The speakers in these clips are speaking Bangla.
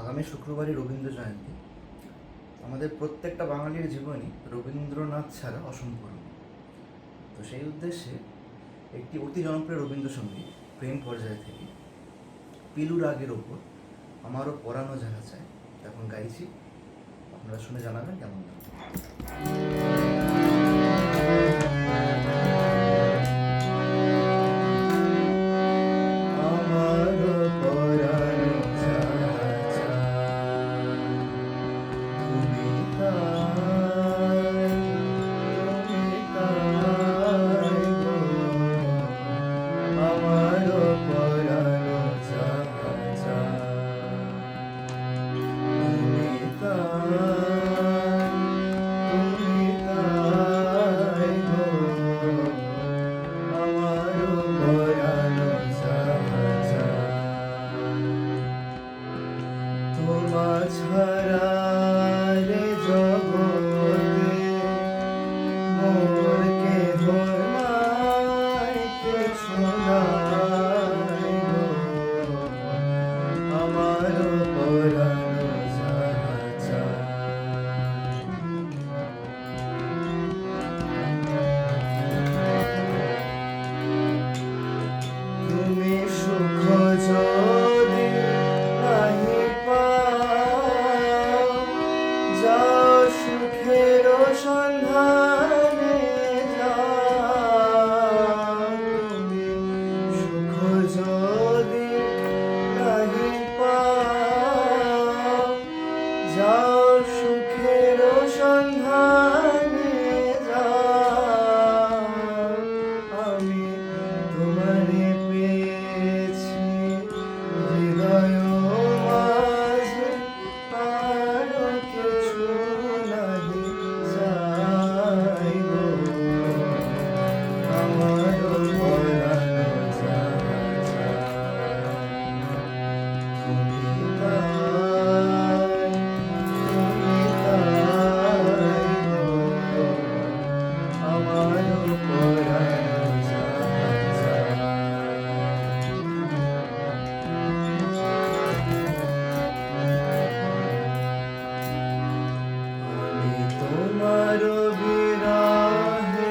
আগামী শুক্রবারই রবীন্দ্র জয়ন্তী। আমাদের প্রত্যেকটা বাঙালির জীবনই রবীন্দ্রনাথ ছাড়া অসম্পূর্ণ। তো সেই উদ্দেশ্যে একটি অতি জনপ্রিয় রবীন্দ্রসঙ্গীত প্রেম পর্যায় থেকে পিলু রাগের ওপর আমারও পরানো যাহা চায় এখন গাইছি। আপনারা শুনে জানাবেন কেমন লাগে। ছাড়া রে জগতে মোর কেহ নাই, কিছু নাই গো, আমার পরানো যাহা চায়। তুমি সুখ যদি নাহি পাও, যাও সুখের সন্ধানে যাও। তুমি সুখ যদি নাহি পাও, যাও সুখের সন্ধানে যাও। আমি তোমারে পেয়েছি হৃদয় মাঝে, আর কিছু নাহি চাই গো, আমার পরানো যাহা চায়। তুমি তাই গো, আমার পরানো যাহা চায়। আমি তোমার বিরহে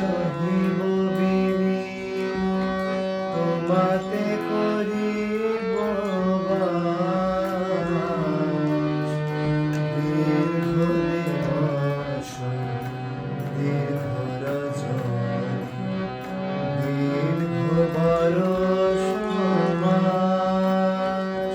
রহিব বিলীন, তোমাতে করিব বাস। দীর্ঘ দিবস দীর্ঘ রজনী, দীর্ঘ বরষ মাস,